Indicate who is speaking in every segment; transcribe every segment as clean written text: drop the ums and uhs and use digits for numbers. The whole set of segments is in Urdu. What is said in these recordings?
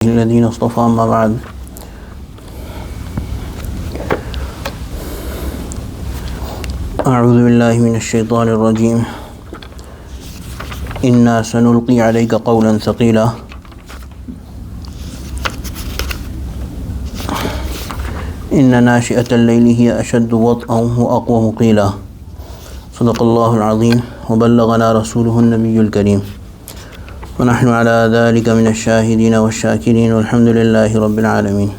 Speaker 1: الذين اصطفى أما بعد أعوذ بالله من الشيطان الرجيم إنا سنلقي عليك قولا ثقيلا إن ناشئة الليل هي أشد وطئا وأقوم قيلا صدق الله العظيم وبلغنا رسوله النبي الكريم ونحن على ذلك من الشاهدين والشاكرين والحمد لله رب العالمين.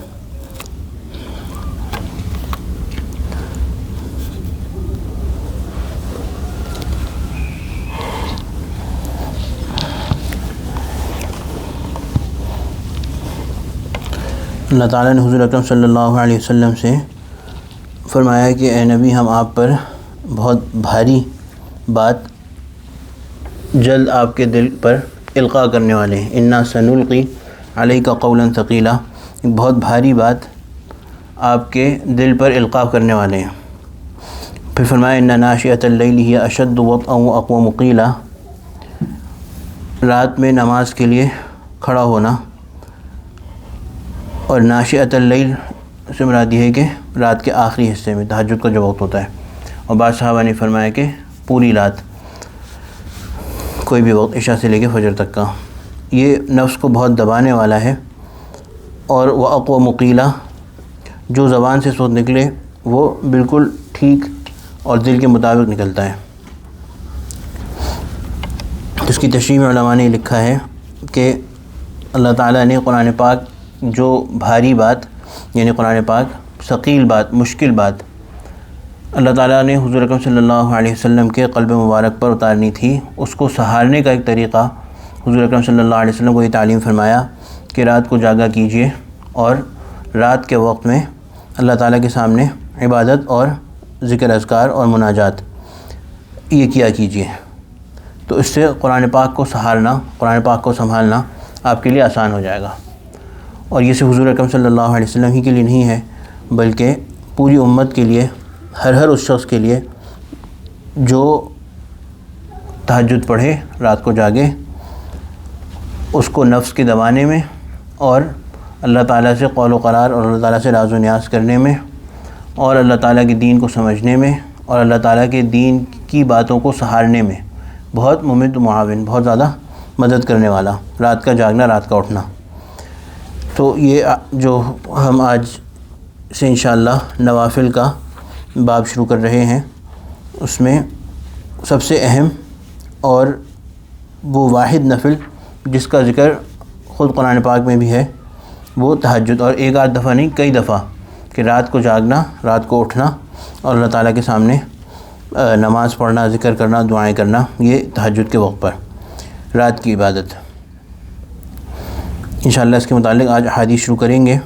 Speaker 1: اللہ تعالیٰ نے حضور اکرم صلی اللہ علیہ وسلم سے فرمایا کہ اے نبی، ہم آپ پر بہت بھاری بات جلد آپ کے دل پر القاء کرنے والے ہیں. انا سنلقی علیک قولا ثقیلا، ایک بہت بھاری بات آپ کے دل پر القاء کرنے والے ہیں. پھر فرمایا ان ناشئۃ اللیل ہی اشد وطئا واقوم قیلا، رات میں نماز کے لیے کھڑا ہونا. اور ناشئۃ اللیل سے مراد یہ ہے کہ رات کے آخری حصے میں تہجد کا جو وقت ہوتا ہے. اور بعض صحابہ نے فرمایا کہ پوری رات، کوئی بھی وقت عشاء سے لے کے فجر تک کا. یہ نفس کو بہت دبانے والا ہے. اور وہ اقوم قیلا، جو زبان سے صوت نکلے وہ بالکل ٹھیک اور دل کے مطابق نکلتا ہے. اس کی تشریح میں علماء نے لکھا ہے کہ اللہ تعالیٰ نے قرآن پاک جو بھاری بات، یعنی قرآن پاک ثقیل بات، مشکل بات اللہ تعالیٰ نے حضور اکرم صلی اللہ علیہ وسلم کے قلب مبارک پر اتارنی تھی، اس کو سہارنے کا ایک طریقہ حضور اکرم صلی اللہ علیہ وسلم کو یہ تعلیم فرمایا کہ رات کو جاگا کیجیے اور رات کے وقت میں اللہ تعالیٰ کے سامنے عبادت اور ذکر اذکار اور مناجات یہ کیا کیجیے. تو اس سے قرآن پاک کو سہارنا، قرآن پاک کو سنبھالنا آپ کے لیے آسان ہو جائے گا. اور یہ صرف حضور اکرم صلی اللہ علیہ وسلم ہی کے لیے نہیں ہے، بلکہ پوری امت کے لیے، ہر اس شخص کے لیے جو تہجد پڑھے، رات کو جاگے، اس کو نفس کے دبانے میں اور اللہ تعالیٰ سے قول و قرار اور اللہ تعالیٰ سے راز و نیاز کرنے میں اور اللہ تعالیٰ کے دین کو سمجھنے میں اور اللہ تعالیٰ کے دین کی باتوں کو سہارنے میں بہت ممد و معاون، بہت زیادہ مدد کرنے والا. رات کا جاگنا، رات کا اٹھنا. تو یہ جو ہم آج سے انشاءاللہ نوافل کا باب شروع کر رہے ہیں، اس میں سب سے اہم اور وہ واحد نفل جس کا ذکر خود قرآن پاک میں بھی ہے وہ تہجد. اور ایک آدھ دفعہ نہیں، کئی دفعہ، کہ رات کو جاگنا، رات کو اٹھنا اور اللہ تعالیٰ کے سامنے نماز پڑھنا، ذکر کرنا، دعائیں کرنا، یہ تہجد کے وقت پر رات کی عبادت. انشاءاللہ اس کے متعلق آج حدیث شروع کریں گے.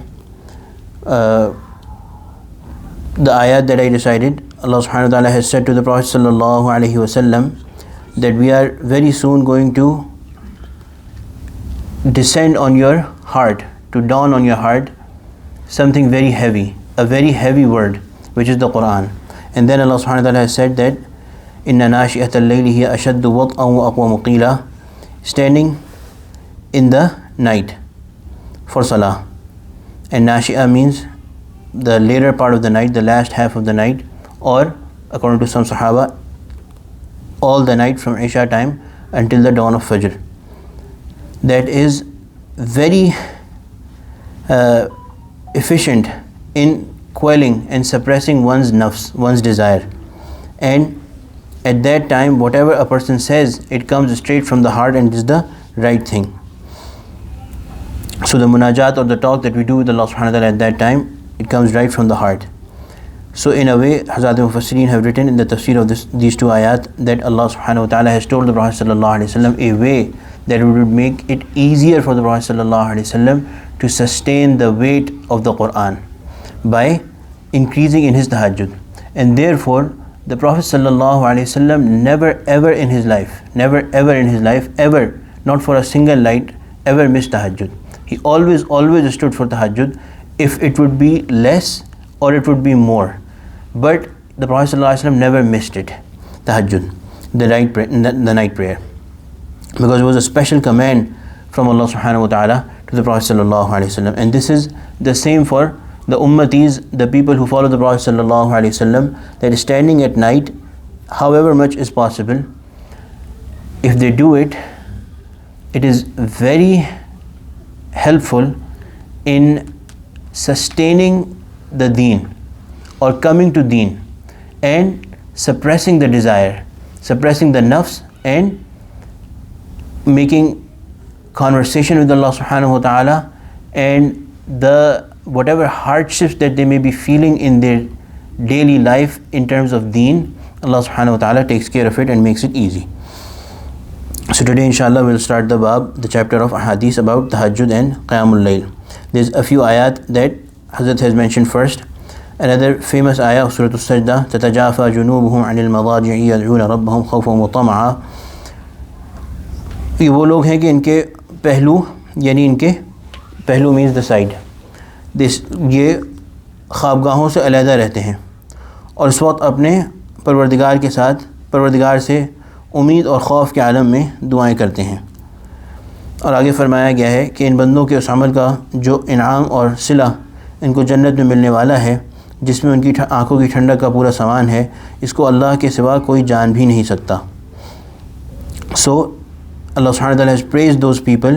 Speaker 1: The ayat that I recited, Allah subhanahu wa ta'ala has said to the Prophet sallallahu alaihi wasallam that we are very soon going to descend on your heart, to dawn on your heart something very heavy, a very heavy word, which is the Quran. And then Allah subhanahu wa ta'ala has said that inna nashi'ata al-layli hiya ashaddu wat'an wa aqwamu qila, standing in the night for salah. And nashi'a means the later part of the night, the last half of the night, or according to some Sahaba, all the night from Isha time until the dawn of Fajr. That is very efficient in quelling and suppressing one's nafs, one's desire. And at that time, whatever a person says, it comes straight from the heart and is the right thing. So the munajat or the talk that we do with Allah subhanahu wa ta'ala at that time, it comes right from the heart. So in a way, Hazrat Mufassirin have written in the tafsir of these two ayat that Allah subhanahu wa ta'ala has told the Prophet sallallahu alaihi wasallam a way that would make it easier for the Prophet sallallahu alaihi wasallam to sustain the weight of the Quran by increasing in his tahajjud. And therefore, the Prophet sallallahu alaihi wasallam never ever in his life, ever, not for a single night, ever missed tahajjud. He always stood for tahajjud, if it would be less or it would be more. But the Prophet ﷺ never missed it, tahajjud, the night prayer, because it was a special command from Allah subhanahu wa ta'ala to to the Prophet sallallahu alaihi wasallam. And this is the same for the ummatis, the people who follow the Prophet sallallahu alaihi wasallam, that standing at night, however much is possible, if they do it, it is very helpful in sustaining the deen or coming to deen and suppressing the desire, suppressing the nafs, and making conversation with Allah subhanahu wa ta'ala, and the whatever hardships that they may be feeling in their daily life in terms of deen, Allah subhanahu wa ta'ala takes care of it and makes it easy. So today inshallah we'll start the chapter of ahadith about tahajjud and qiyamul layl. There's a few ayat that Hazrat has mentioned first. Another famous ayah of Surah As-Sajdah, تَتَجَافَى جُنُوبُهُمْ عَنِ الْمَضَاجِعِ يَدْعُونَ رَبَّهُمْ خَوْفًا وَطَمَعًا. یہ وہ لوگ ہیں کہ ان کے پہلو، یعنی ان کے پہلو means the side، یہ خوابگاہوں سے علیحدہ رہتے ہیں اور اس وقت اپنے پروردگار کے ساتھ پروردگار سے امید اور خوف کے عالم میں دعائیں کرتے ہیں. اور آگے فرمایا گیا ہے کہ ان بندوں کے اس عمل کا جو انعام اور صلہ ان کو جنت میں ملنے والا ہے، جس میں ان کی آنکھوں کی ٹھنڈک کا پورا سامان ہے، اس کو اللہ کے سوا کوئی جان بھی نہیں سکتا. So Allah subhanahu wa ta'ala has praised those people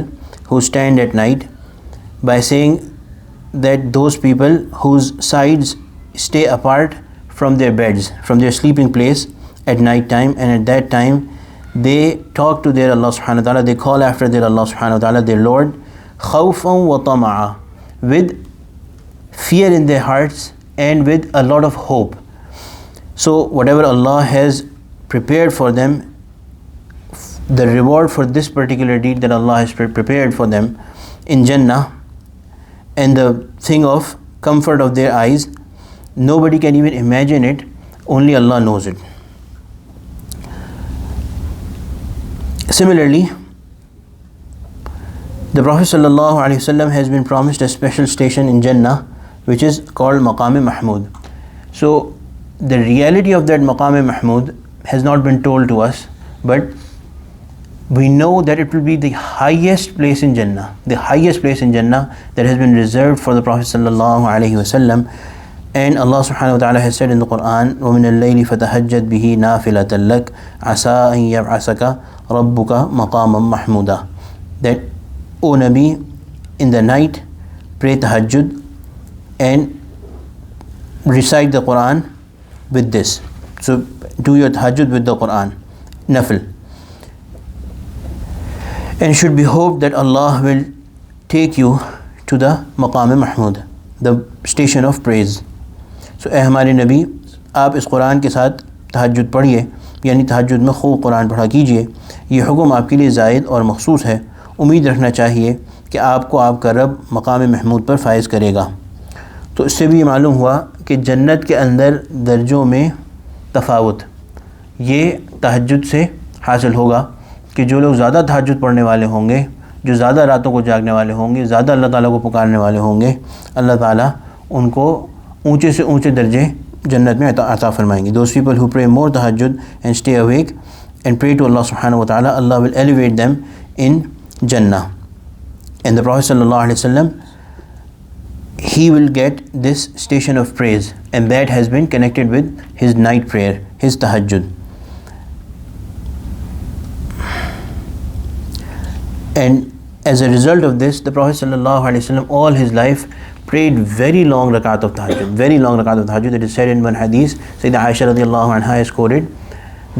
Speaker 1: who stand at night by saying that those people whose sides stay apart from their beds, from their sleeping place at night time, and at that time they talk to their Allah subhanahu wa ta'ala, they call after their Allah subhanahu wa ta'ala, their Lord, khawfan wa tama'a, with fear in their hearts and with a lot of hope. So whatever Allah has prepared for them, the reward for this particular deed that Allah has prepared for them in Jannah, and the thing of comfort of their eyes, nobody can even imagine it, only Allah knows it. Similarly, the Prophet sallallahu alaihi wasallam has been promised a special station in Jannah which is called Maqam Mahmud. So the reality of that Maqam Mahmud has not been told to us, but we know that it will be the highest place in Jannah, the highest place in Jannah that has been reserved for the Prophet sallallahu alaihi wasallam. And Allah subhanahu wa ta'ala has said in the Quran, وَمِنَ اللَّيْلِ فَتَهَجَّدْ بِهِ نَافِلَةً لَكَ عَسَىٰ أَن يَبْعَثَكَ رَبُّكَ مَقَامًا مَحْمُودًا, that, O Nabi, in the night pray tahajjud and recite the Quran with this. So do your tahajjud with the Quran, nafil. And should be hoped that Allah will take you to the Maqam Mahmud, the station of praise. So اے ہمارے نبی، آپ اس قرآن کے ساتھ تہجد پڑھیے، یعنی تہجد میں خوب قرآن پڑھا کیجیے. یہ حکم آپ کے لیے زائد اور مخصوص ہے. امید رکھنا چاہیے کہ آپ کو آپ کا رب مقام محمود پر فائز کرے گا. تو اس سے بھی یہ معلوم ہوا کہ جنت کے اندر درجوں میں تفاوت یہ تہجد سے حاصل ہوگا کہ جو لوگ زیادہ تہجد پڑھنے والے ہوں گے، جو زیادہ راتوں کو جاگنے والے ہوں گے، زیادہ اللہ تعالیٰ کو پکارنے والے ہوں گے، اللہ تعالیٰ ان کو اونچے سے اونچے درجے جنت میں عطا فرمائیں گے. Those people who pray more tahajjud and stay awake and pray to Allah subhanahu wa ta'ala, Allah will elevate them in Jannah. And the Prophet sallallahu alaihi wasallam, he will get this station of praise, and that has been connected with his night prayer, his tahajjud. And as a result of this, the Prophet sallallahu alaihi wasallam all his life prayed very long rakat of tahajjud, very long rakat of tahajjud. It is said in one hadith, Sayyidah Aisha radiallahu anha has quoted,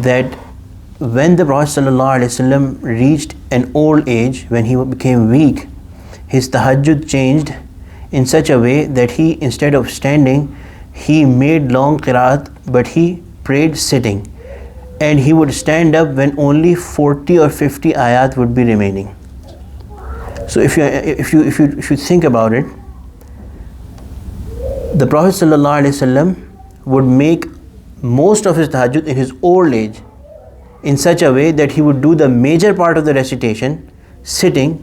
Speaker 1: that when the Prophet sallallahu alaihi wasallam reached an old age, when he became weak, his tahajjud changed in such a way that he, instead of standing, he made long qiraat, but he prayed sitting. And he would stand up when only 40 or 50 ayat would be remaining. So if you think about it, the Prophet ﷺ would make most of his tahajjud in his old age in such a way that he would do the major part of the recitation sitting,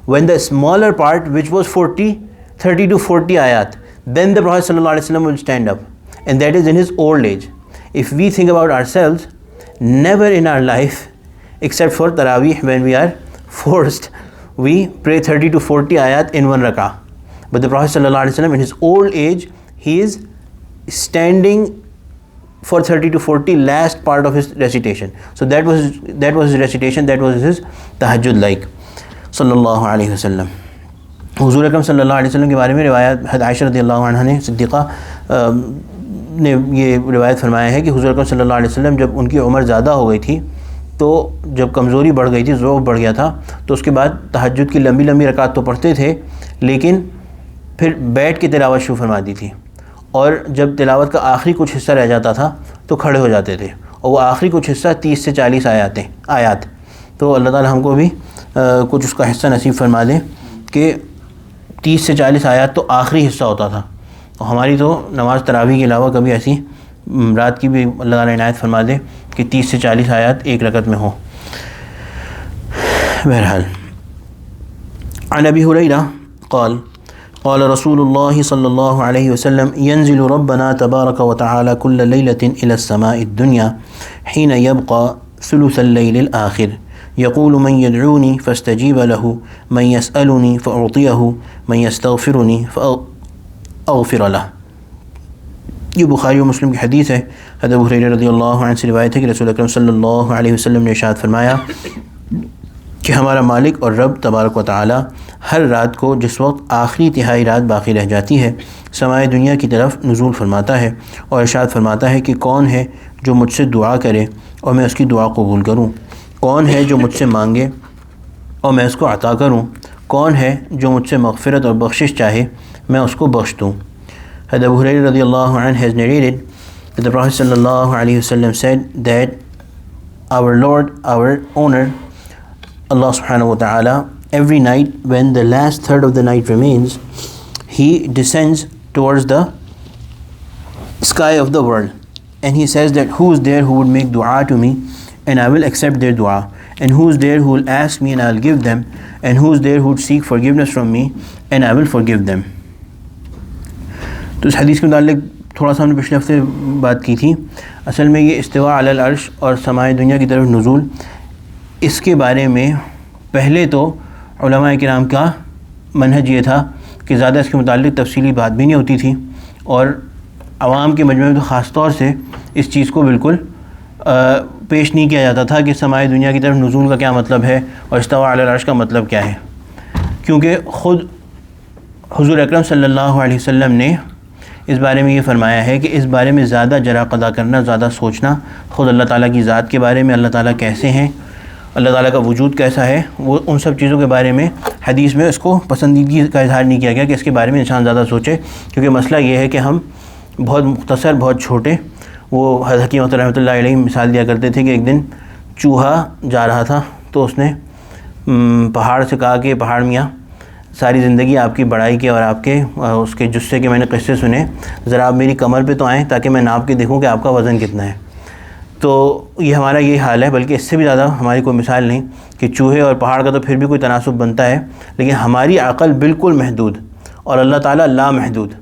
Speaker 1: when the smaller part, which was 30 to 40 ayat, then the Prophet ﷺ will stand up, and that is in his old age. If we think about ourselves, never in our life, except for Taraweeh when we are forced, we pray 30 to 40 ayat in one rak'ah. But the Prophet sallallahu alaihi wasallam in his old age, he is standing for 30 to 40 last part of his recitation. So that was his recitation, that was his tahajjud like sallallahu alaihi wasallam. حضور اکرم صلی اللہ علیہ وسلم کے بارے میں روایت حضرت عائشہ رضی اللہ عنہ نے صدیقہ نے یہ روایت فرمایا ہے کہ حضور اکرم صلی اللہ علیہ وسلم جب ان کی عمر زیادہ ہو گئی تھی، تو جب کمزوری بڑھ گئی تھی، ضعف بڑھ گیا تھا، تو اس کے بعد تہجد کی لمبی لمبی رکعت تو پڑھتے تھے، لیکن پھر بیٹھ کے تلاوت شروع فرما دی تھی، اور جب تلاوت کا آخری کچھ حصہ رہ جاتا تھا تو کھڑے ہو جاتے تھے، اور وہ آخری کچھ حصہ 30 سے 40 آیات. تو اللہ تعالی ہم کو بھی کچھ اس کا حصہ نصیب فرما دے کہ 30 سے 40 آیات تو آخری حصہ ہوتا تھا. اور ہماری تو نماز تراویح کے علاوہ کبھی ایسی رات کی بھی اللہ تعالیٰ عنایت فرما دے کہ 30 سے 40 آیات ایک رکعت میں ہو. بہرحال عن ابی ہریرہ قال قال رسول اللہ صلی اللہ علیہ وسلم ينزل ربنا تبارک وتعالى كل ليلة إلى السماء الدنيا حين يبقى ثلث الليل الآخر يقول من يدعوني فاستجيب له من يسألني فأعطيه من يستغفرني فأغفر له. یہ بخاری و مسلم کی حدیث ہے. حضرت ابو ہریرہ رضی اللہ عنہ سے روایت ہے کہ رسول اکرم صلی اللہ علیہ وسلم نے ارشاد فرمایا کہ ہمارا مالک اور رب تبارک و تعالی ہر رات کو جس وقت آخری تہائی رات باقی رہ جاتی ہے، سمائے دنیا کی طرف نزول فرماتا ہے اور ارشاد فرماتا ہے کہ کون ہے جو مجھ سے دعا کرے اور میں اس کی دعا قبول کروں، کون ہے جو مجھ سے مانگے اور میں اس کو عطا کروں، کون ہے جو مجھ سے مغفرت اور بخشش چاہے میں اس کو بخش دوں. حضرت ابو ہریرہ رضی اللہ عنہ has narrated that the Prophet sallallahu alayhi wasallam said that our Lord, our owner, Allah subhanahu wa ta'ala, every night when the last third of the night remains, he descends towards the sky of the world and he says that who is there who would make dua to me and I will accept their dua, and who is there who will ask me and I will give them, and who is there who would seek forgiveness from me and I will forgive them. تو اس حدیث کے متعلق تھوڑا سا ہم نے پچھلے ہفتے بات کی تھی. اصل میں یہ استواء علی العرش اور سماع دنیا کی طرف نزول، اس کے بارے میں پہلے تو علماء کرام کا منہج یہ تھا کہ زیادہ اس کے متعلق تفصیلی بات بھی نہیں ہوتی تھی، اور عوام کے مجمع میں تو خاص طور سے اس چیز کو بالکل پیش نہیں کیا جاتا تھا کہ سماع دنیا کی طرف نزول کا کیا مطلب ہے اور استواء علی العرش کا مطلب کیا ہے، کیونکہ خود حضور اکرم صلی اللہ علیہ وسلم نے اس بارے میں یہ فرمایا ہے کہ اس بارے میں زیادہ جرا قضا کرنا، زیادہ سوچنا خود اللہ تعالیٰ کی ذات کے بارے میں، اللہ تعالیٰ کیسے ہیں، اللہ تعالیٰ کا وجود کیسا ہے، وہ ان سب چیزوں کے بارے میں حدیث میں اس کو پسندیدگی کا اظہار نہیں کیا گیا کہ اس کے بارے میں انسان زیادہ سوچے. کیونکہ مسئلہ یہ ہے کہ ہم بہت مختصر، بہت چھوٹے، وہ حضرت حکیم رحمۃ اللہ علیہ مثال دیا کرتے تھے کہ ایک دن چوہا جا رہا تھا تو اس نے پہاڑ سے کہا کہ پہاڑ میاں ساری زندگی آپ کی بڑائی کے اور آپ کے اس کے جثے کے میں نے قصے سنے، ذرا آپ میری کمر پہ تو آئیں تاکہ میں ناپ کے دیکھوں کہ آپ کا وزن کتنا ہے. تو یہ ہمارا یہ حال ہے، بلکہ اس سے بھی زیادہ ہماری کوئی مثال نہیں کہ چوہے اور پہاڑ کا تو پھر بھی کوئی تناسب بنتا ہے، لیکن ہماری عقل بالکل محدود اور اللہ تعالیٰ لامحدود.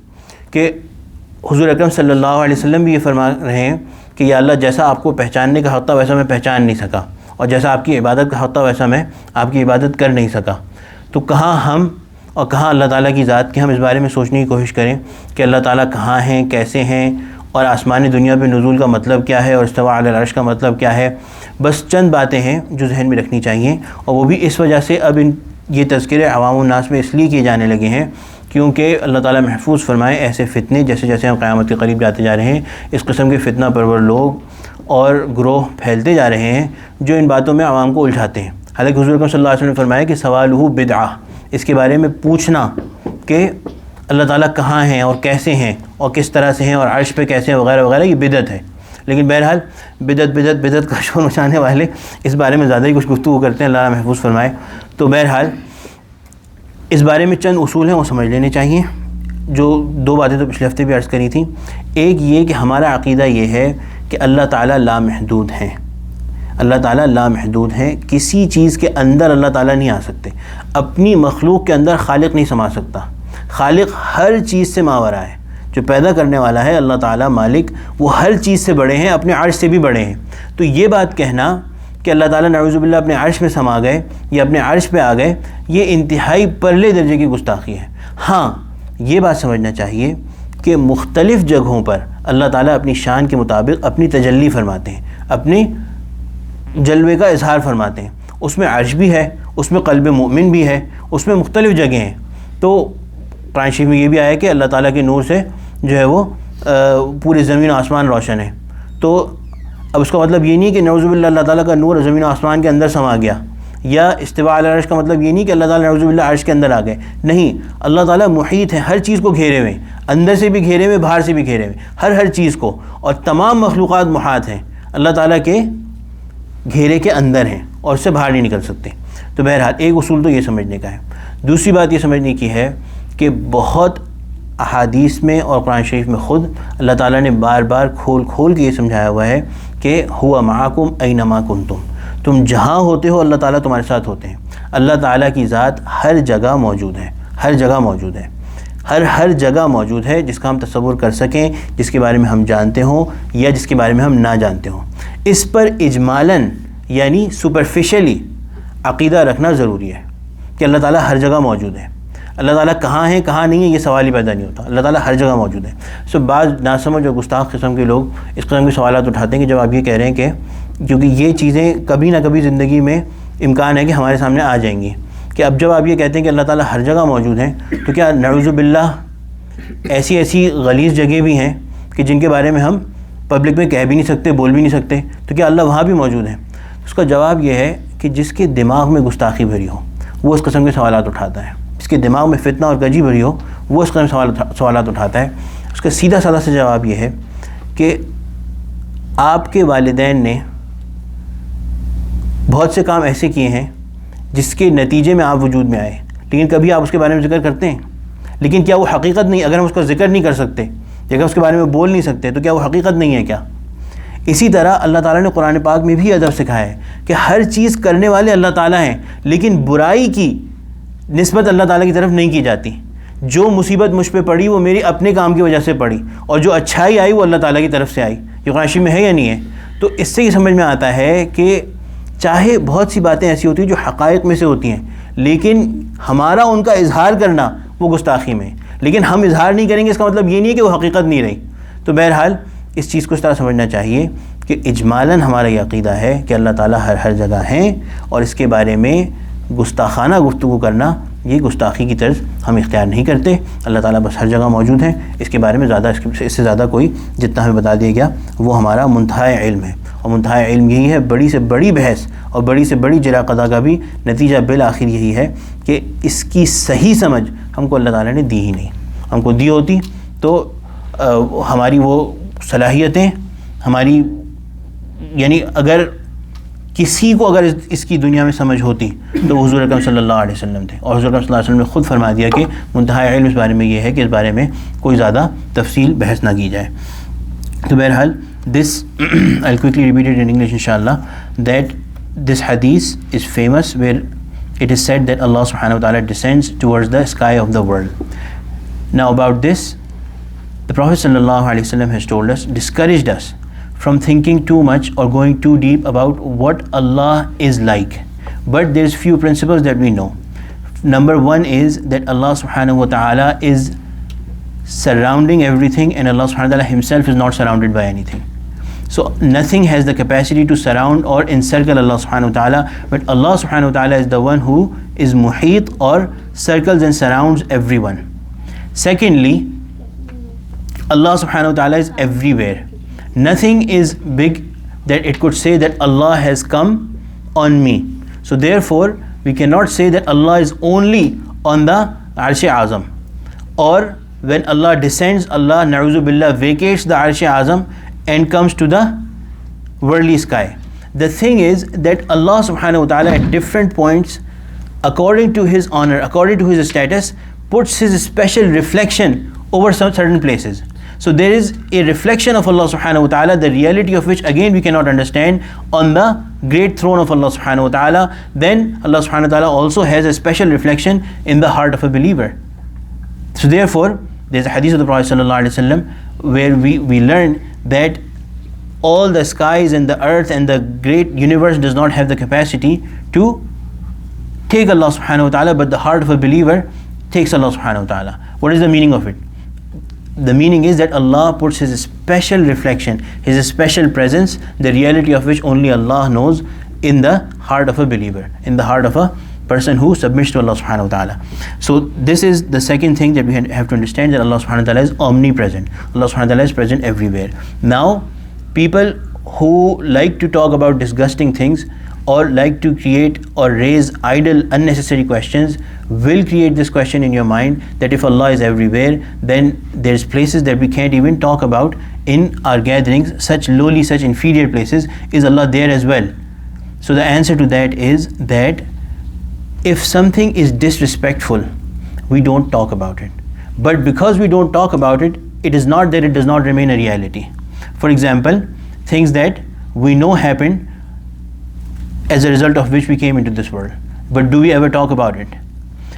Speaker 1: کہ حضور اکرم صلی اللہ علیہ وسلم بھی یہ فرما رہے ہیں کہ یا اللہ جیسا آپ کو پہچاننے کا حق تھا ویسا میں پہچان نہیں سکا، اور جیسا آپ کی عبادت کا حق تھا ویسا میں آپ کی عبادت کر نہیں سکا. تو کہاں ہم اور کہاں اللہ تعالیٰ کی ذات کی ہم اس بارے میں سوچنے کی کوشش کریں کہ اللہ تعالیٰ کہاں ہیں، کیسے ہیں، اور آسمانی دنیا پہ نزول کا مطلب کیا ہے اور استواء علی العرش کا مطلب کیا ہے. بس چند باتیں ہیں جو ذہن میں رکھنی چاہیے، اور وہ بھی اس وجہ سے اب یہ تذکرے عوام الناس میں اس لیے کیے جانے لگے ہیں کیونکہ اللہ تعالیٰ محفوظ فرمائے ایسے فتنے، جیسے جیسے ہم قیامت کے قریب جاتے جا رہے ہیں اس قسم کے فتنہ پرور لوگ اور گروہ پھیلتے جا رہے ہیں جو ان باتوں میں عوام کو الجھاتے ہیں. حالانکہ حضور صلی اللہ علیہ وسلم نے فرمایا کہ سوالہ بدعہ، اس کے بارے میں پوچھنا کہ اللہ تعالیٰ کہاں ہیں اور کیسے ہیں اور کس طرح سے ہیں اور عرش پہ کیسے ہیں وغیرہ وغیرہ، یہ بدعت ہے. لیکن بہرحال بدعت کا شور مچانے والے اس بارے میں زیادہ ہی کچھ گفتگو کرتے ہیں، اللہ محفوظ فرمائے. تو بہرحال اس بارے میں چند اصول ہیں وہ سمجھ لینے چاہیے. جو دو باتیں تو پچھلے ہفتے بھی عرض کری تھیں. ایک یہ کہ ہمارا عقیدہ یہ ہے کہ اللہ تعالیٰ لامحدود ہیں، اللہ تعالیٰ لامحدود ہیں، کسی چیز کے اندر اللہ تعالیٰ نہیں آ سکتے. اپنی مخلوق کے اندر خالق نہیں سما سکتا. خالق ہر چیز سے ماورا ہے، جو پیدا کرنے والا ہے اللہ تعالیٰ مالک، وہ ہر چیز سے بڑے ہیں، اپنے عرش سے بھی بڑے ہیں. تو یہ بات کہنا کہ اللہ تعالیٰ نعوذ باللہ اپنے عرش میں سما گئے یا اپنے عرش پہ آ گئے، یہ انتہائی پرلے درجے کی گستاخی ہے۔ ہاں یہ بات سمجھنا چاہیے کہ مختلف جگہوں پر اللہ تعالیٰ اپنی شان کے مطابق اپنی تجلی فرماتے ہیں، اپنے جلوے کا اظہار فرماتے ہیں۔ اس میں عرش بھی ہے، اس میں قلب مومن بھی ہے، اس میں مختلف جگہیں ہیں۔ تو قرآن شریف میں یہ بھی آیا کہ اللہ تعالیٰ کے نور سے جو ہے وہ پورے زمین و آسمان روشن ہے۔ تو اب اس کا مطلب یہ نہیں کہ نعوذ باللہ اللہ تعالیٰ کا نور زمین و آسمان کے اندر سما گیا، یا استواء علی العرش کا مطلب یہ نہیں کہ اللہ تعالیٰ نعوذ باللہ عرش کے اندر آ گئے، نہیں، اللہ تعالیٰ محیط ہے، ہر چیز کو گھیرے ہوئے، اندر سے بھی گھیرے ہوئے، باہر سے بھی گھیرے ہوئے، ہر چیز کو، اور تمام مخلوقات محاط ہیں، اللہ تعالیٰ کے گھیرے کے اندر ہیں اور اس سے باہر نہیں نکل سکتے۔ تو بہرحال ایک اصول تو یہ سمجھنے کا ہے۔ دوسری بات یہ سمجھنے کی ہے کہ بہت احادیث میں اور قرآن شریف میں خود اللہ تعالیٰ نے بار بار کھول کے یہ سمجھایا ہوا ہے کہ ہوا معکم اینما کنتم، تم جہاں ہوتے ہو اللہ تعالیٰ تمہارے ساتھ ہوتے ہیں۔ اللہ تعالیٰ کی ذات ہر جگہ موجود ہے، ہر جگہ موجود ہے، ہر جگہ موجود ہے، جس کا ہم تصور کر سکیں، جس کے بارے میں ہم جانتے ہوں یا جس کے بارے میں ہم نہ جانتے ہوں۔ اس پر اجمالاً یعنی سپرفیشلی عقیدہ رکھنا ضروری ہے کہ اللہ تعالیٰ ہر جگہ موجود ہے۔ اللہ تعالیٰ کہاں ہے کہاں نہیں ہے یہ سوال ہی پیدا نہیں ہوتا، اللہ تعالیٰ ہر جگہ موجود ہے۔ بعض ناسمجھ اور گستاخ قسم کے لوگ اس قسم کے سوالات اٹھاتے ہیں کہ جب آپ یہ کہہ رہے ہیں کہ کیونکہ یہ چیزیں کبھی نہ کبھی زندگی میں امکان ہے کہ ہمارے سامنے آ جائیں گی، کہ اب جب آپ یہ کہتے ہیں کہ اللہ تعالیٰ ہر جگہ موجود ہیں، تو کیا نعوذ باللہ ایسی غلیظ جگہ بھی ہیں کہ جن کے بارے میں ہم پبلک میں کہہ بھی نہیں سکتے، بول بھی نہیں سکتے، تو کیا اللہ وہاں بھی موجود ہیں؟ اس کا جواب یہ ہے کہ جس کے دماغ میں گستاخی بھری ہو وہ اس قسم کے سوالات اٹھاتا ہے، جس کے دماغ میں فتنہ اور کجی بھری ہو وہ اس قسم سوالات اٹھاتا ہے۔ اس کا سیدھا سادہ سے جواب یہ ہے کہ آپ کے والدین نے بہت سے کام ایسے کیے ہیں جس کے نتیجے میں آپ وجود میں آئے، لیکن کبھی آپ اس کے بارے میں ذکر کرتے ہیں، لیکن کیا وہ حقیقت نہیں؟ اگر ہم اس کا ذکر نہیں کر سکتے، اگر اس کے بارے میں بول نہیں سکتے، تو کیا وہ حقیقت نہیں ہے کیا؟ اسی طرح اللہ تعالیٰ نے قرآن پاک میں بھی ادب سکھایا ہے کہ ہر چیز کرنے والے اللہ تعالیٰ ہیں، لیکن برائی کی نسبت اللہ تعالیٰ کی طرف نہیں کی جاتی۔ جو مصیبت مجھ پہ پڑی وہ میری اپنے کام کی وجہ سے پڑی، اور جو اچھائی آئی وہ اللہ تعالیٰ کی طرف سے آئی۔ یہ قرآن شریف میں ہے یا نہیں ہے؟ تو اس سے یہ سمجھ میں آتا ہے کہ چاہے بہت سی باتیں ایسی ہوتی ہیں جو حقائق میں سے ہوتی ہیں، لیکن ہمارا ان کا اظہار کرنا وہ گستاخی میں، لیکن ہم اظہار نہیں کریں گے اس کا مطلب یہ نہیں ہے کہ وہ حقیقت نہیں رہی۔ تو بہرحال اس چیز کو اس طرح سمجھنا چاہیے کہ اجمالاً ہمارا یہ عقیدہ ہے کہ اللہ تعالیٰ ہر جگہ ہیں، اور اس کے بارے میں گستاخانہ گفتگو کرنا یہ گستاخی کی طرز ہم اختیار نہیں کرتے۔ اللہ تعالیٰ بس ہر جگہ موجود ہیں، اس کے بارے میں اس سے زیادہ کوئی جتنا ہمیں بتا دیا گیا وہ ہمارا منتہا علم ہے، اور منتہا علم یہی ہے۔ بڑی سے بڑی بحث اور بڑی سے بڑی جرا قضا کا بھی نتیجہ بالآخر یہی ہے کہ اس کی صحیح سمجھ ہم کو اللہ تعالیٰ نے دی ہی نہیں۔ ہم کو دی ہوتی تو ہماری وہ صلاحیتیں ہماری، یعنی اگر کسی کو اگر اس کی دنیا میں سمجھ ہوتی تو حضور اکرم صلی اللہ علیہ وسلم تھے، اور حضور اکرم صلی اللہ علیہ وسلم نے خود فرما دیا کہ منتہا علم اس بارے میں یہ ہے کہ اس بارے میں کوئی زیادہ تفصیل بحث نہ کی جائے۔ تو بہرحال this I'll quickly repeat it in English inshallah, that this hadith is famous where it is said that Allah subhanahu wa ta'ala descends towards the sky of the world. Now about this, the Prophet sallallahu alaihi wasallam has told us, discouraged us from thinking too much or going too deep about what Allah is like. But there's few principles that we know. Number one is that Allah subhanahu wa ta'ala is surrounding everything, and Allah subhanahu wa ta'ala himself is not surrounded by anything. So nothing has the capacity to surround or encircle Allah subhanahu wa ta'ala, but Allah subhanahu wa ta'ala is the one who is muhit, or circles and surrounds everyone. Secondly, Allah subhanahu wa ta'ala is everywhere. Nothing is big that it could say that Allah has come on me. So therefore we cannot say that Allah is only on the Arsh-e-Azam, or when Allah descends, Allah na'uzu billah vacates the Arsh-e-Azam and comes to the worldly sky. The thing is that Allah subhanahu wa ta'ala at different points, according to his honor, according to his status, puts his special reflection over some certain places. So there is a reflection of Allah subhanahu wa ta'ala, the reality of which again we cannot understand, on the great throne of Allah subhanahu wa ta'ala. Then Allah subhanahu wa ta'ala also has a special reflection in the heart of a believer. So therefore there's a hadith of the Prophet sallallahu alaihi wasallam where we learn that all the skies and the earth and the great universe does not have the capacity to take Allah subhanahu wa ta'ala, but the heart of a believer takes Allah subhanahu wa ta'ala. What is the meaning of it? The meaning is that Allah puts His special reflection, His special presence, the reality of which only Allah knows, in the heart of a believer, in the heart of a person who submits to Allah subhanahu wa ta'ala. So this is the second thing that we have to understand, that Allah subhanahu wa ta'ala is omnipresent. Allah subhanahu wa ta'ala is present everywhere. Now, people who like to talk about disgusting things or like to create or raise idle, unnecessary questions will create this question in your mind that if Allah is everywhere, then there's places that we can't even talk about in our gatherings, such lowly, such inferior places. Is Allah there as well? So the answer to that is that if something is disrespectful, we don't talk about it. But because we don't talk about it, it is not that it does not remain a reality. For example, things that we know happen as a result of which we came into this world. But do we ever talk about it?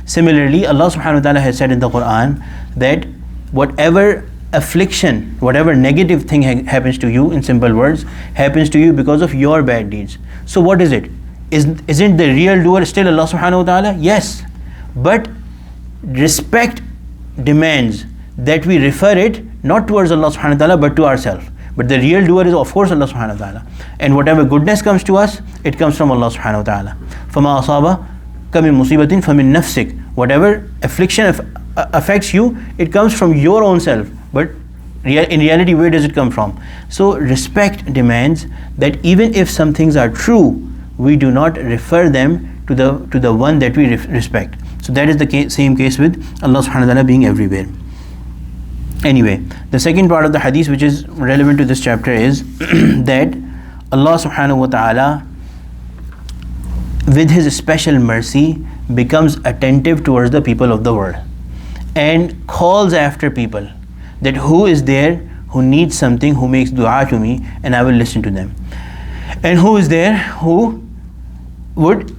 Speaker 1: Similarly, Allah subhanahu wa ta'ala has said in the Quran that whatever affliction, whatever negative thing happens to you, in simple words, happens to you because of your bad deeds. So what is it? Isn't the real doer still Allah subhanahu wa ta'ala? Yes. But respect demands that we refer it not towards Allah subhanahu wa ta'ala but to ourselves. But the real doer is of course Allah subhanahu wa ta'ala. And whatever goodness comes to us, it comes from Allah subhanahu wa ta'ala. فَمَا أَصَابَكَ مِن مُصِيبَةٍ فَمِن نَفْسِكَ. Whatever affliction affects you, it comes from your own self. But in reality, where does it come from? So respect demands that even if some things are true, we do not refer them to the one that we respect. So that is the same case with Allah subhanahu wa ta'ala being everywhere. Anyway, the second part of the hadith which is relevant to this chapter is that Allah subhanahu wa ta'ala, with His special mercy, becomes attentive towards the people of the world and calls after people, that who is there who needs something, who makes dua to me, and I will listen to them. And who is there who would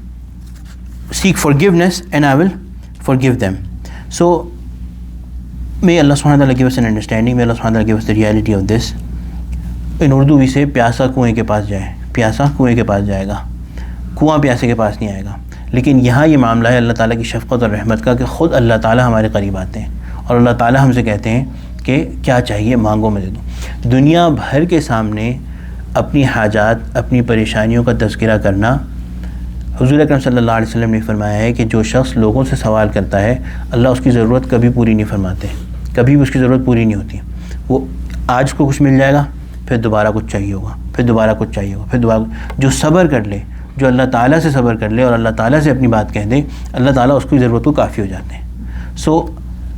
Speaker 1: seek forgiveness, and I will forgive them. So may Allah subhanahu wa ta'ala give us an understanding, may Allah subhanahu wa ta'ala give us the reality of this. In Urdu we say پیاسا کنویں کے پاس جائے, پیاسا کنویں کے پاس جائے گا, کنواں پیاسے کے پاس نہیں آئے گا. لیکن یہاں یہ معاملہ ہے اللہ تعالیٰ کی شفقت اور رحمت کا کہ خود اللہ تعالیٰ ہمارے قریب آتے ہیں اور اللہ تعالیٰ ہم سے کہتے ہیں کہ کیا چاہیے مانگو میں دے دوں. دنیا بھر کے سامنے اپنی حاجات, اپنی پریشانیوں کا تذکرہ کرنا, حضور اکرم صلی اللہ علیہ وسلم نے فرمایا ہے کہ جو شخص لوگوں سے سوال کرتا ہے اللہ اس کی ضرورت کبھی پوری نہیں فرماتے, کبھی بھی اس کی ضرورت پوری نہیں ہوتی. وہ آج کو کچھ مل جائے گا, پھر دوبارہ کچھ چاہیے ہوگا, پھر دوبارہ کچھ چاہیے ہوگا, پھر دوبارہ. جو صبر کر لے, جو اللہ تعالیٰ سے صبر کر لے اور اللہ تعالیٰ سے اپنی بات کہہ دے, اللہ تعالیٰ اس کی ضرورت کو کافی ہو جاتے ہیں. سو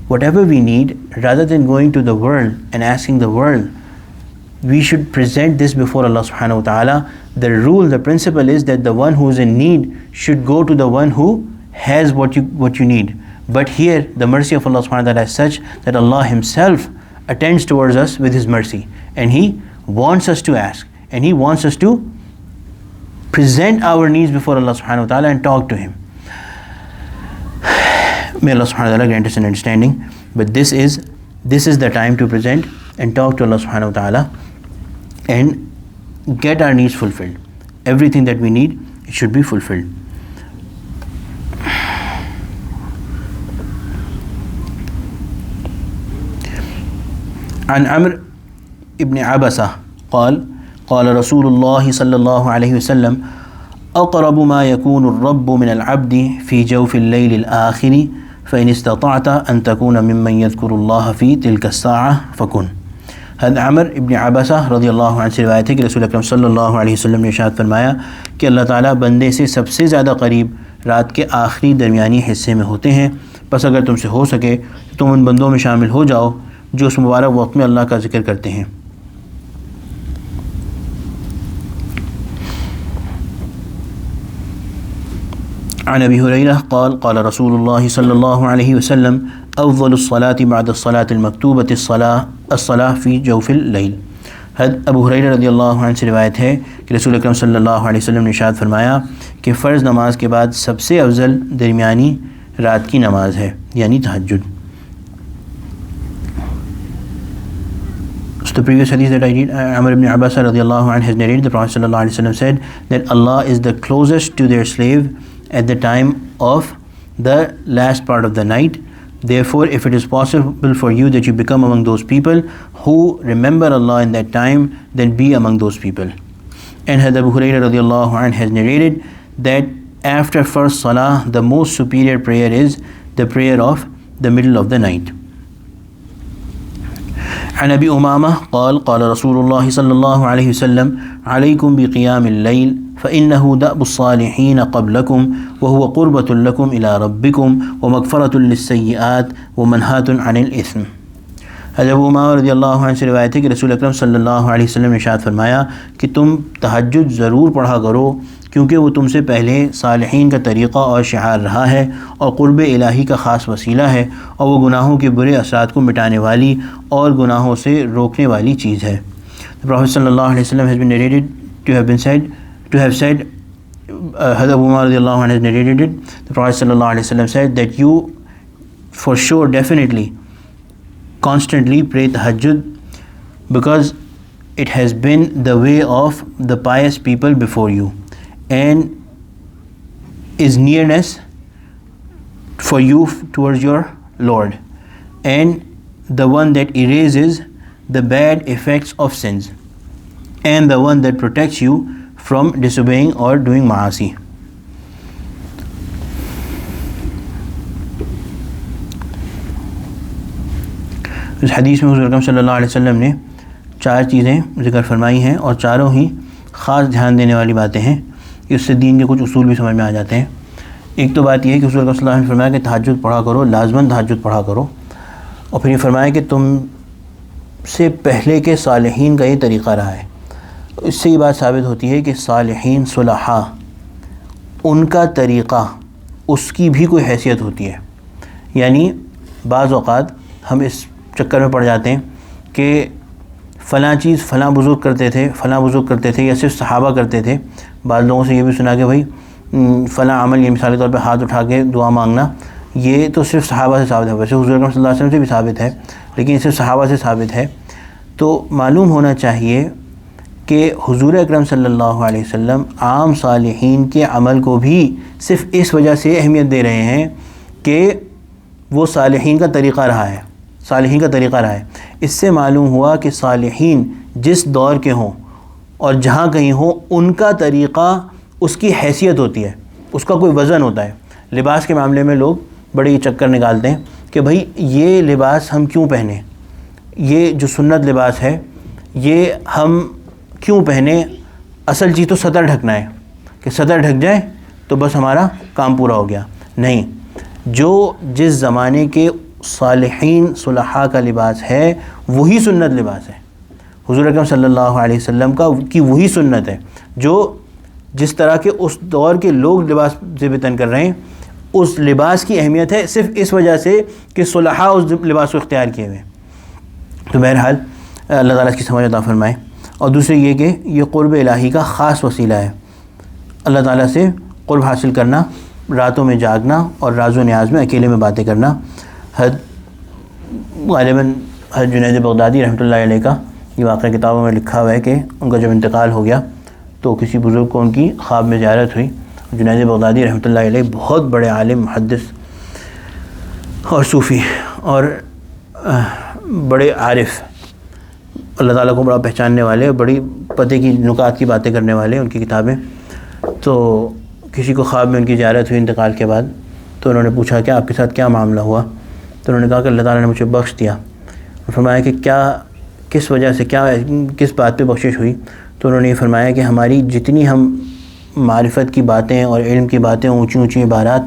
Speaker 1: whatever we need, rather than going to the world and asking the world, we should present this before Allah subhanahu wa ta'ala. The rule, the principle is that the one who is in need should go to the one who has what you need. But here the mercy of Allah subhanahu wa ta'ala is such that Allah Himself attends towards us with His mercy, and He wants us to ask, and He wants us to present our needs before Allah subhanahu wa ta'ala and talk to Him. May Allah subhanahu wa ta'ala grant us an understanding. But this is the time to present and talk to Allah subhanahu wa ta'ala and get our needs fulfilled. Everything that we need, it should be fulfilled. عن عمرو ابن عبسة قال قال رسول الله صلى الله عليه وسلم أقرب ما يكون الرب من العبد في جوف الليل الآخر فإن استطعت أن تكون ممن يذكر الله في تلك الساعة فكن. حضرت عمر ابن عبسہ رضی اللہ عنہ سے روایت ہے کہ رسول اکرم صلی اللہ علیہ وسلم نے ارشاد فرمایا کہ اللہ تعالیٰ بندے سے سب سے زیادہ قریب رات کے آخری درمیانی حصے میں ہوتے ہیں. پس اگر تم سے ہو سکے تو تم ان بندوں میں شامل ہو جاؤ جو اس مبارک وقت میں اللہ کا ذکر کرتے ہیں. عن ابی ہریرہ قال قال رسول اللہ صلی اللہ علیہ وسلم افضل الصلاة بعد الصلاة المکتوبۃ الصلاة فی جوف اللیل. حضرت ابو ہریرہ رضی اللہ عنہ سے روایت ہے کہ رسول اکرم صلی اللہ علیہ وسلم نے ارشاد فرمایا کہ فرض نماز کے بعد سب سے افضل درمیانی رات کی نماز ہے, یعنی تہجد. So the previous hadith that I read, Amr ibn Abbas radiallahu anhu has narrated, the Prophet sallallahu alaihi wasallam said that Allah is the closest to their slave at the time of the last part of the night. Therefore, if it is possible for you that you become among those people who remember Allah in that time, then be among those people. And Abu Hurairah radiallahu anhu has narrated that after first salah, the most superior prayer is the prayer of the middle of the night. عن أبي أمامة قال قال رسول الله صلى الله عليه وسلم عليكم بقيام الليل فإنه دأب الصالحين قبلكم وهو قربة لكم إلى ربكم ومغفرة للسيئات ومنهاة عن الإثم. حضرت ابو امامہ رضی اللہ عنہ سے روایت ہے کہ رسول اکرم صلی اللہ علیہ وسلم نے ارشاد فرمایا کہ تم تہجد ضرور پڑھا کرو، کیونکہ وہ تم سے پہلے صالحین کا طریقہ اور شعار رہا ہے اور قرب الہی کا خاص وسیلہ ہے، اور وہ گناہوں کے برے اثرات کو مٹانے والی اور گناہوں سے روکنے والی چیز ہے. The Prophet صلی اللہ علیہ وسلم has been narrated to have said حضرت ابو امامہ رضی اللہ عنہ has narrated it. The Prophet صلی اللہ علیہ وسلم said that you for sure definitely constantly pray tahajjud, because it has been the way of the pious people before you and is nearness for you towards your Lord, and the one that erases the bad effects of sins, and the one that protects you from disobeying or doing ma'asi. اس حدیث میں حضور اکرم صلی اللہ علیہ وسلم نے 4 چیزیں ذکر فرمائی ہیں، اور چاروں ہی خاص دھیان دینے والی باتیں ہیں. اس سے دین کے کچھ اصول بھی سمجھ میں آ جاتے ہیں. ایک تو بات یہ ہے کہ حضور اکرم صلی اللہ علیہ وسلم نے فرمایا کہ تہجد پڑھا کرو، لازماً تہجد پڑھا کرو. اور پھر یہ فرمایا کہ تم سے پہلے کے صالحین کا یہ طریقہ رہا ہے. اس سے یہ بات ثابت ہوتی ہے کہ صالحین صلحاء ان کا طریقہ، اس کی بھی کوئی حیثیت ہوتی ہے. یعنی بعض اوقات ہم اس چکر میں پڑ جاتے ہیں کہ فلاں چیز فلاں بزرگ کرتے تھے یا صرف صحابہ کرتے تھے. بعض لوگوں سے یہ بھی سنا کہ بھائی فلاں عمل، یہ مثال کے طور پہ ہاتھ اٹھا کے دعا مانگنا، یہ تو صرف صحابہ سے ثابت ہے. ویسے حضور اکرم صلی اللہ علیہ وسلم سے بھی ثابت ہے، لیکن صرف صحابہ سے ثابت ہے. تو معلوم ہونا چاہیے کہ حضور اکرم صلی اللہ علیہ وسلم عام صالحین کے عمل کو بھی صرف اس وجہ سے اہمیت دے رہے ہیں کہ وہ صالحین کا طریقہ رہا ہے. اس سے معلوم ہوا کہ صالحین جس دور کے ہوں اور جہاں کہیں ہوں، ان کا طریقہ، اس کی حیثیت ہوتی ہے، اس کا کوئی وزن ہوتا ہے. لباس کے معاملے میں لوگ بڑے چکر نکالتے ہیں کہ بھائی یہ لباس ہم کیوں پہنیں، یہ جو سنت لباس ہے یہ ہم کیوں پہنیں. اصل چیز تو صدر ڈھکنا ہے، کہ صدر ڈھک جائے تو بس ہمارا کام پورا ہو گیا. نہیں، جو جس زمانے کے صالحین صلحاء کا لباس ہے وہی سنت لباس ہے. حضور اکرم صلی اللہ علیہ وسلم کی وہی سنت ہے. جو جس طرح کے اس دور کے لوگ لباس زیب تن کر رہے ہیں، اس لباس کی اہمیت ہے صرف اس وجہ سے کہ صلحاء اس لباس کو اختیار کیے ہوئے. تو بہرحال اللہ تعالیٰ اس کی سمجھ عطا فرمائے. اور دوسرے یہ کہ یہ قرب الہی کا خاص وسیلہ ہے. اللہ تعالیٰ سے قرب حاصل کرنا، راتوں میں جاگنا اور راز و نیاز میں اکیلے میں باتیں کرنا. غالباً حضرت جنید بغدادی رحمۃ اللہ علیہ کا یہ واقعہ کتابوں میں لکھا ہوا ہے کہ ان کا جب انتقال ہو گیا تو کسی بزرگ کو ان کی خواب میں زیارت ہوئی. جنید بغدادی رحمۃ اللہ علیہ بہت بڑے عالم، محدث اور صوفی اور بڑے عارف، اللہ تعالیٰ کو بڑا پہچاننے والے، بڑی پتے کی نکات کی باتیں کرنے والے ان کی کتابیں. تو کسی کو خواب میں ان کی زیارت ہوئی انتقال کے بعد، تو انہوں نے پوچھا کہ آپ کے ساتھ کیا معاملہ ہوا. تو انہوں نے کہا کہ اللہ تعالیٰ نے مجھے بخش دیا. فرمایا کہ کس وجہ سے، کس بات پہ بخشش ہوئی. تو انہوں نے یہ فرمایا کہ ہماری جتنی ہم معرفت کی باتیں اور علم کی باتیں، اونچی اونچی عبارات،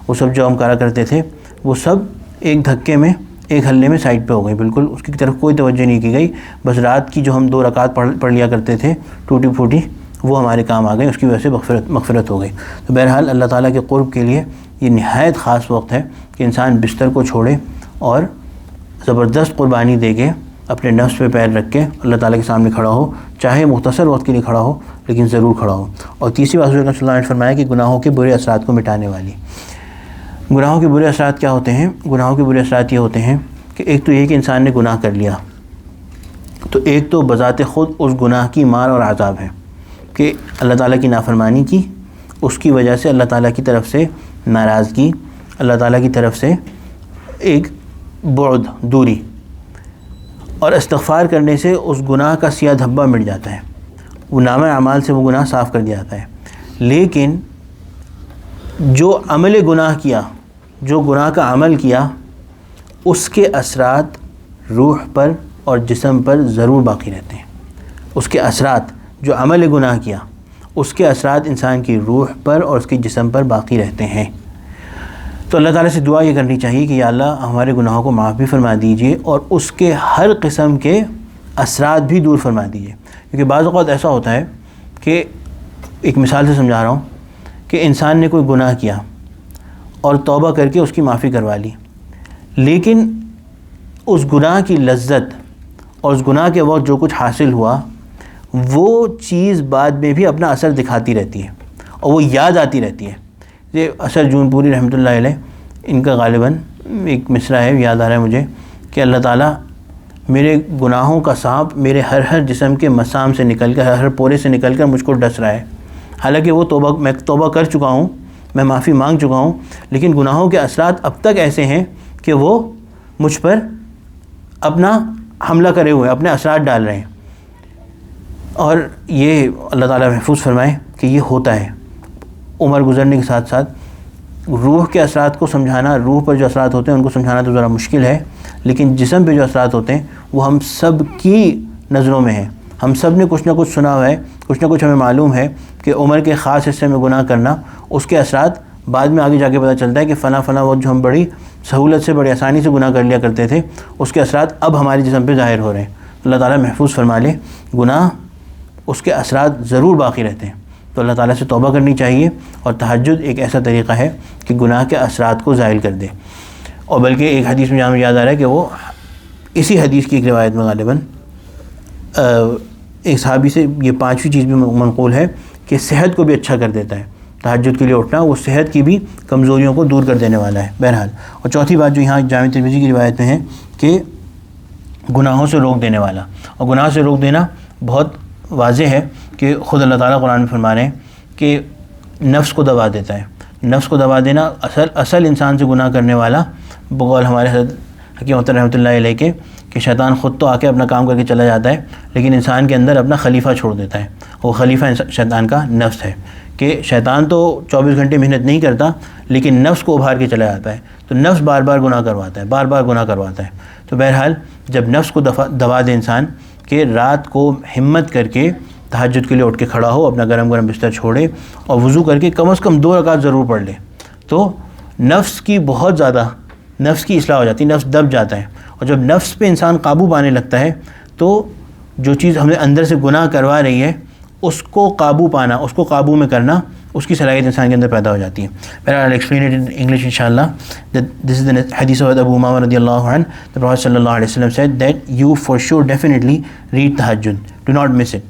Speaker 1: وہ سب جو ہم کرا کرتے تھے، وہ سب ایک دھکے میں، ایک ہلنے میں سائڈ پہ ہو گئی. بالکل اس کی طرف کوئی توجہ نہیں کی گئی. بس رات کی جو ہم 2 رکعت پڑھ لیا کرتے تھے ٹوٹی پھوٹی، وہ ہمارے کام آ گئی. اس کی وجہ سے مغفرت ہو گئی. تو بہرحال اللہ تعالیٰ کے قرب کے لیے یہ نہایت خاص وقت ہے کہ انسان بستر کو چھوڑے اور زبردست قربانی دے کے اپنے نفس پہ پیر رکھ کے اللہ تعالیٰ کے سامنے کھڑا ہو، چاہے مختصر وقت کے لیے کھڑا ہو لیکن ضرور کھڑا ہو. اور تیسری بات حضور صلی اللہ علیہ وسلم نے فرمایا کہ گناہوں کے برے اثرات کو مٹانے والی. گناہوں کے برے اثرات کیا ہوتے ہیں؟ گناہوں کے برے اثرات یہ ہوتے ہیں کہ ایک تو یہ کہ انسان نے گناہ کر لیا، تو ایک تو بذات خود اس گناہ کی مار اور عذاب ہے کہ اللہ تعالیٰ کی نافرمانی کی، اس کی وجہ سے اللہ تعالیٰ کی طرف سے ناراضگی، اللہ تعالیٰ کی طرف سے ایک بعد، دوری، اور استغفار کرنے سے اس گناہ کا سیاہ دھبہ مٹ جاتا ہے، وہ نامہ اعمال سے وہ گناہ صاف کر دیا جاتا ہے۔ لیکن جو عمل گناہ کیا، جو گناہ کا عمل کیا، اس کے اثرات روح پر اور جسم پر ضرور باقی رہتے ہیں۔ اس کے اثرات، جو عمل گناہ کیا، اس کے اثرات انسان کی روح پر اور اس کے جسم پر باقی رہتے ہیں۔ تو اللہ تعالیٰ سے دعا یہ کرنی چاہیے کہ یا اللہ ہمارے گناہوں کو معاف بھی فرما دیجئے اور اس کے ہر قسم کے اثرات بھی دور فرما دیجئے۔ کیونکہ بعض اوقات ایسا ہوتا ہے کہ ایک مثال سے سمجھا رہا ہوں کہ انسان نے کوئی گناہ کیا اور توبہ کر کے اس کی معافی کروا لی، لیکن اس گناہ کی لذت اور اس گناہ کے وقت جو کچھ حاصل ہوا وہ چیز بعد میں بھی اپنا اثر دکھاتی رہتی ہے اور وہ یاد آتی رہتی ہے۔ یہ اثر جون پوری رحمۃ اللہ علیہ، ان کا غالباً ایک مصرع ہے، یاد آ رہا ہے مجھے، کہ اللہ تعالیٰ میرے گناہوں کا سانپ میرے ہر جسم کے مسام سے نکل کر، ہر پورے سے نکل کر مجھ کو ڈس رہا ہے، حالانکہ میں توبہ کر چکا ہوں، میں معافی مانگ چکا ہوں، لیکن گناہوں کے اثرات اب تک ایسے ہیں کہ وہ مجھ پر اپنا حملہ کرے ہوئے، اپنے اثرات ڈال رہے ہیں۔ اور یہ اللہ تعالیٰ محفوظ فرمائے کہ یہ ہوتا ہے۔ عمر گزرنے کے ساتھ ساتھ روح کے اثرات کو سمجھانا، روح پر جو اثرات ہوتے ہیں ان کو سمجھانا تو ذرا مشکل ہے، لیکن جسم پہ جو اثرات ہوتے ہیں وہ ہم سب کی نظروں میں ہیں۔ ہم سب نے کچھ نہ کچھ سنا ہوا ہے، کچھ نہ کچھ ہمیں معلوم ہے کہ عمر کے خاص حصے میں گناہ کرنا، اس کے اثرات بعد میں آگے جا کے پتہ چلتا ہے کہ فلاں وقت جو ہم بڑی سہولت سے، بڑی آسانی سے گناہ کر لیا کرتے تھے، اس کے اثرات اب ہمارے جسم پہ ظاہر ہو رہے ہیں۔ اللہ تعالیٰ محفوظ فرما لے، گناہ اس کے اثرات ضرور باقی رہتے ہیں، تو اللہ تعالیٰ سے توبہ کرنی چاہیے، اور تہجد ایک ایسا طریقہ ہے کہ گناہ کے اثرات کو زائل کر دے۔ اور بلکہ ایک حدیث میں جہاں یاد آ رہا ہے کہ وہ اسی حدیث کی ایک روایت میں غالباً ایک صحابی سے یہ پانچویں چیز بھی منقول ہے کہ صحت کو بھی اچھا کر دیتا ہے، تہجد کے لیے اٹھنا وہ صحت کی بھی کمزوریوں کو دور کر دینے والا ہے۔ بہرحال، اور چوتھی بات جو یہاں جامع ترمذی کی روایت میں ہے کہ گناہوں سے روک دینے والا، اور گناہ سے روک دینا بہت واضح ہے کہ خود اللہ تعالیٰ قرآن میں فرما رہے ہیں کہ نفس کو دبا دیتا ہے۔ نفس کو دبا دینا اصل انسان سے گناہ کرنے والا، بقول ہمارے حضرت حکیم محترم رحمۃ اللہ علیہ کے، کہ شیطان خود تو آ کے اپنا کام کر کے چلا جاتا ہے، لیکن انسان کے اندر اپنا خلیفہ چھوڑ دیتا ہے۔ وہ خلیفہ شیطان کا نفس ہے، کہ شیطان تو 24 گھنٹے محنت نہیں کرتا، لیکن نفس کو ابھار کے چلا جاتا ہے، تو نفس بار بار گناہ کرواتا ہے، بار بار گناہ کرواتا ہے۔ تو بہرحال جب نفس کو دبا دے انسان کہ رات کو ہمت کر کے تہجد کے لیے اٹھ کے کھڑا ہو، اپنا گرم بستر چھوڑے اور وضو کر کے کم از کم 2 رکعت ضرور پڑھ لے، تو نفس کی بہت زیادہ نفس کی اصلاح ہو جاتی ہے، نفس دب جاتا ہے۔ اور جب نفس پہ انسان قابو پانے لگتا ہے تو جو چیز ہمیں اندر سے گناہ کروا رہی ہے اس کو قابو پانا، اس کو قابو میں کرنا، اس کی صلاحیت انسان کے اندر پیدا ہو جاتی ہے۔ I'll explain it in English inshallah. This is the hadith of Abu Umama radiallahu anh. The Prophet sallallahu alaihi wasallam said that you for sure definitely read tahajjud. Do not miss it,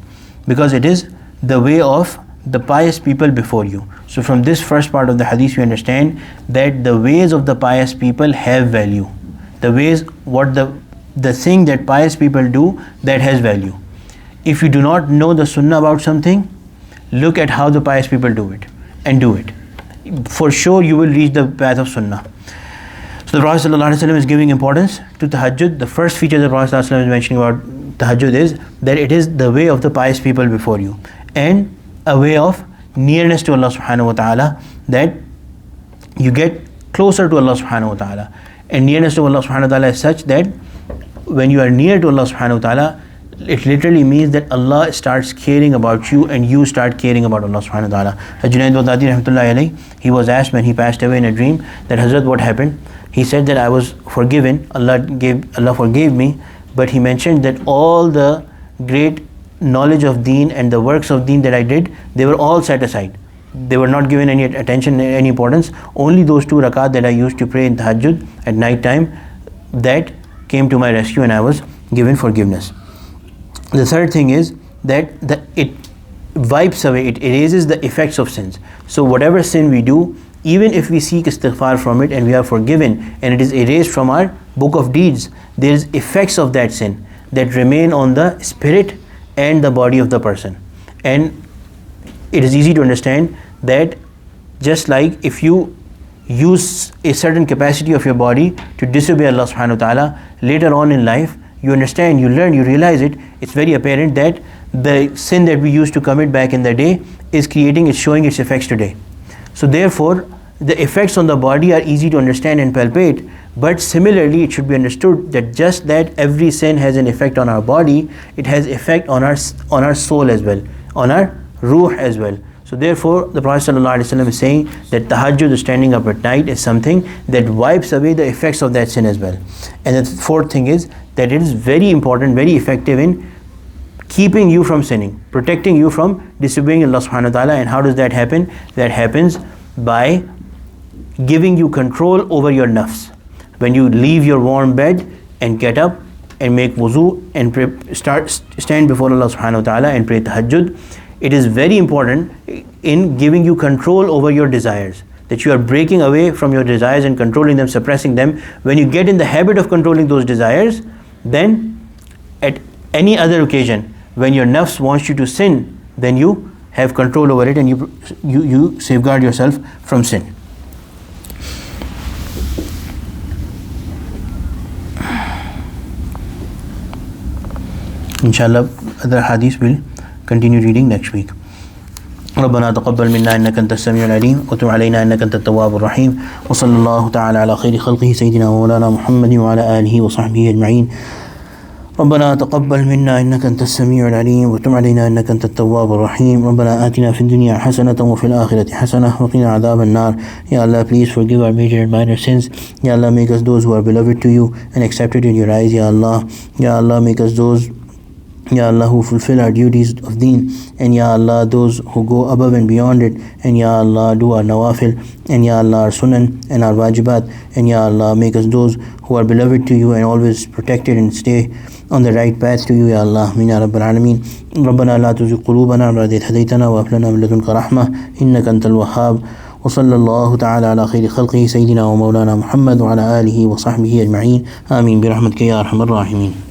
Speaker 1: because it is the way of the pious people before you. So from this first part of the hadith we understand that the ways of the pious people have value. The ways, what the thing that pious people do, that has value. If you do not know the sunnah about something, look at how the pious people do it and do it. For sure you will reach the path of sunnah. So the Prophet ﷺ is giving importance to tahajjud. The first feature the Prophet ﷺ is mentioning about tahajjud is that it is the way of the pious people before you, and a way of nearness to Allah subhanahu wa ta'ala, that you get closer to Allah subhanahu wa ta'ala. And nearness to Allah subhanahu wa ta'ala is such that when you are near to Allah subhanahu wa ta'ala, it literally means that Allah starts caring about you and you start caring about Allah subhanahu wa ta'ala. Junaid Baghdadi rahmatullahi alayhi, he was asked when he passed away in a dream that Hazrat, what happened? He said that I was forgiven, Allah forgave me, but he mentioned that all the great knowledge of deen and the works of deen that I did, they were all set aside. They were not given any attention, any importance. Only those 2 rakat that I used to pray in tahajjud at night time, that came to my rescue and I was given forgiveness. The third thing is that it wipes away, it erases the effects of sins. So whatever sin we do, even if we seek istighfar from it and we are forgiven and it is erased from our book of deeds, there is effects of that sin that remain on the spirit and the body of the person. And it is easy to understand that just like if you use a certain capacity of your body to disobey Allah subhanahu wa ta'ala, later on in life you understand, you learn, you realize it, it's very apparent that the sin that we used to commit back in the day is showing its effects today. So therefore the effects on the body are easy to understand and palpate, but similarly it should be understood that just that every sin has an effect on our body, it has effect on our soul as well, on our ruh as well. So therefore the Prophet ﷺ is saying that tahajjud, standing up at night, is something that wipes away the effects of that sin as well. And the fourth thing is that it is very important, very effective in keeping you from sinning, protecting you from disobeying Allah subhanahu wa ta'ala. And how does that happen? That happens by giving you control over your nafs. When you leave your warm bed and get up and make wuzu and stand before Allah subhanahu wa ta'ala and pray tahajjud, it is very important in giving you control over your desires, that you are breaking away from your desires and controlling them, suppressing them. When you get in the habit of controlling those desires, then at any other occasion when your nafs wants you to sin, then you have control over it and you safeguard yourself from sin. Inshallah, other hadith will continue reading next week. ربنا تقبل منا إنك أنت السميع العليم وتب علينا إنك أنت التواب الرحيم وصلى الله تعالى على خير خلقه سيدنا ومولانا محمد وعلى آله وصحبه أجمعين. ربنا تقبل منا إنك أنت السميع العليم وتب علينا إنك أنت التواب الرحيم. ربنا آتنا في الدنيا حسنة وفي الآخرة حسنة وقنا عذاب النار. Ya Allah, please forgive our major and minor sins. Ya Allah, make us those who are beloved to you and accepted in your eyes. Ya Allah, make us those, Ya Allah, who fulfill our duties of deen, and Ya Allah, those who go above and beyond it, and Ya Allah, do our nawafil, and Ya Allah, our sunan and our wajibat, and Ya Allah, make us those who are beloved to you and always protected and stay on the right path to you. Ya Allah, Amin Ya Rabbal Alameen. ربنا لا تزغ قلوبنا بعد إذ هديتنا وهب لنا من لدنك رحمة إنك أنت الوهاب. وصلى الله تعالى على خير خلقه سيدنا ومولانا محمد وعلى آله وصحبه أجمعين. آمين برحمتك يا أرحم الراحمين.